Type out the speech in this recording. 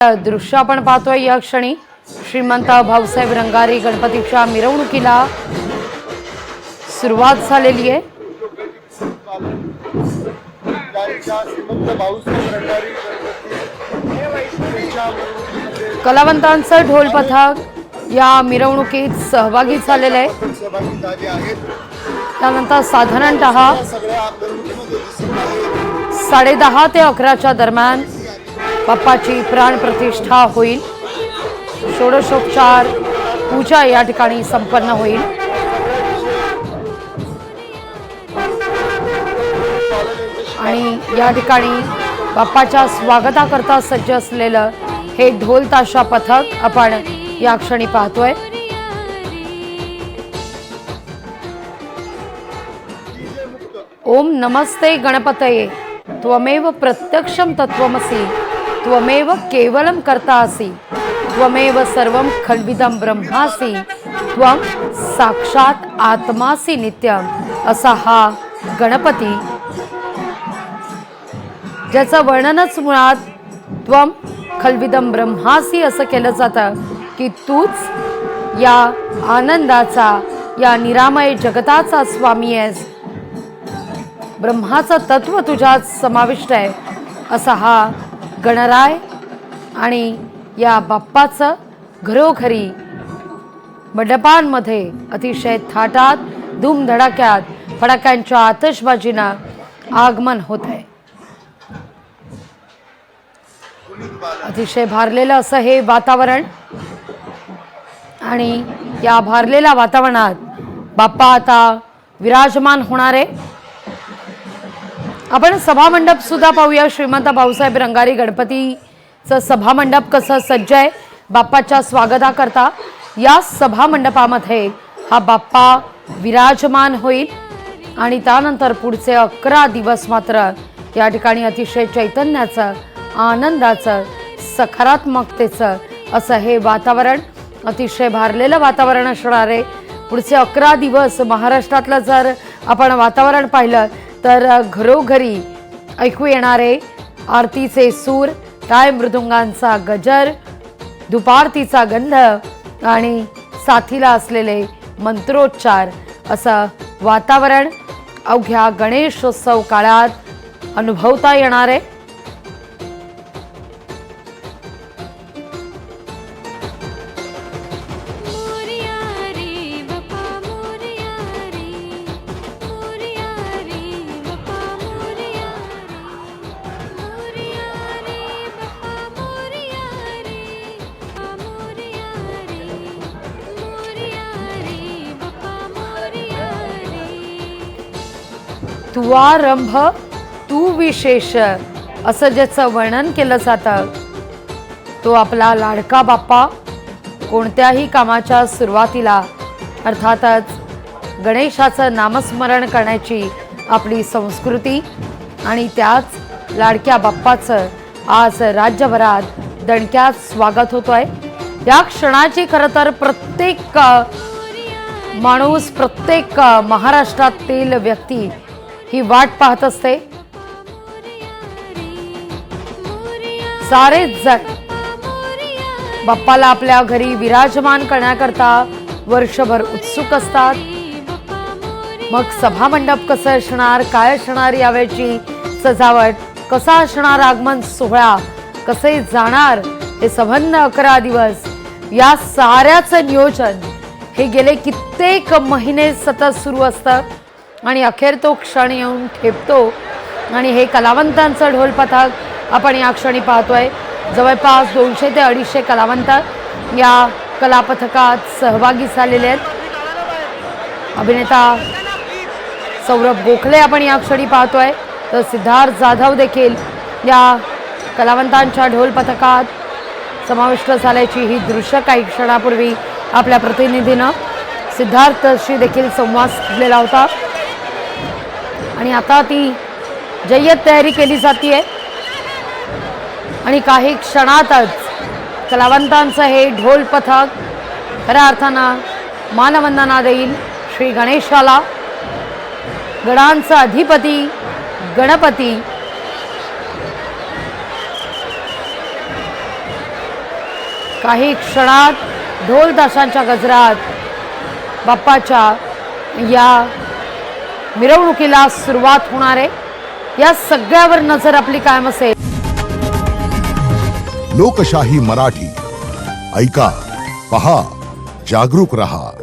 दृश्य आपण पाहतोय या क्षणी श्रीमंत भाऊसाहेब रंगारी गणपतीच्या मिरवणुकीला सुरुवात झालेली आहे। कलावंतांचं ढोल पथक या मिरवणुकीत सहभागी झालेले आहे। त्यानंतर साधारणतः 10:30 ते 11च्या दरम्यान बाप्पाची प्राण प्रतिष्ठा होईल। षोडशोपचार पूजा या ठिकाणी संपन्न होईल। आणि या ठिकाणी बाप्पाच्या स्वागताकरता सज्ज असलेलं हे ढोल ताशा पथक आपण या क्षणी पाहतोय। ओम नमस्ते गणपतये त्वमेव प्रत्यक्षं तत्त्वमसि त्वमेव केवलं कर्तासि त्वमेव सर्वं खल्विदं ब्रह्मासि त्वं साक्षात आत्मासि नित्यम असा हा गणपती, ज्याचं वर्णनच मुळात त्वं खल्विदं ब्रह्मासि असं केलं जातं की तूच या आनंदाचा, या निरामय जगताचा स्वामी आहेस। ब्रह्माचं तत्व तुझ्यात समाविष्ट आहे असा हा गणराय। आणि या बाप्पाचं घरोघरी मंडपांमध्ये अतिशय थाटात धूमधडाक्यात फटाक्यांच्या आतषबाजीनं आगमन होत आहे। अतिशय भारलेलं असं हे वातावरण, आणि या भारलेल्या वातावरणात बाप्पा आता विराजमान होणार आहे। आपण सभामंडप सुद्धा पाहूया। श्रीमंत भाऊसाहेब रंगारी गणपतीचं सभामंडप कसं सज्ज आहे बाप्पाच्या स्वागताकरता। या सभामंडपामध्ये हा बाप्पा विराजमान होईल आणि त्यानंतर पुढचे 11 दिवस मात्र या ठिकाणी अतिशय चैतन्याचं, आनंदाचं, सकारात्मकतेचं असं हे वातावरण, अतिशय भारलेलं वातावरण असणार आहे। पुढचे 11 दिवस महाराष्ट्रातलं जर आपण वातावरण पाहिलं तर घरोघरी ऐकू येणारे आरतीचे सूर, टाळ मृदुंगांचा गजर, धुपारतीचा गंध आणि साथीला असलेले मंत्रोच्चार असं वातावरण अवघ्या गणेशोत्सव काळात अनुभवता येणार आहे। तुआरंभ तू विशेष असं ज्याचं वर्णन केलं जातं तो आपला लाडका बाप्पा कोणत्याही कामाच्या सुरुवातीला अर्थातच गणेशाचं नामस्मरण करण्याची आपली संस्कृती, आणि त्याच लाडक्या बाप्पाचं आज राज्यभरात दणक्यात स्वागत होतोय। या क्षणाची खरं तर प्रत्येक माणूस, प्रत्येक महाराष्ट्रातील व्यक्ती ही वाट पाहत असते। सारे जण बाप्पाला आपल्या घरी विराजमान करण्याकरता वर्षभर उत्सुक असतात। मग सभामंडप कसं असणार, काय असणार यावेळची सजावट, कसा असणार आगमन सोहळा, कसे जाणार हे संबंध 11 दिवस, या साऱ्याचं नियोजन हे गेले कित्येक महिने सतत सुरू असतं आणि अखेर तो क्षण येऊन ठेपतो। आणि हे कलावंतांचं ढोल पथक आपण या क्षणी पाहतोय। जवळपास 200 ते 250 कलावंत या कलापथकात सहभागी झालेले आहेत। अभिनेता सौरभ गोखले आपण या क्षणी पाहतोय, तर सिद्धार्थ जाधव देखील या कलावंतांच्या ढोल पथकात समाविष्ट झाल्याची ही दृश्य काही क्षणापूर्वी आपल्या प्रतिनिधीनं सिद्धार्थशी देखील संवाद साधलेला होता। आणि आता ती जय्यत तयारी केली जाते आणि काही क्षणातच कलावंतांचं हे ढोल पथक खऱ्या अर्थानं मानवंदना देईल श्री गणेशाला। गणांचा अधिपती गणपती काही क्षणात ढोल ताशांच्या गजरात बाप्पाच्या या मिरवणुकीला सुरुवात होणार आहे. या सगळ्यावर नजर आपली कायम असेल. लोकशाही मराठी ऐका, पहा, जागरूक रहा.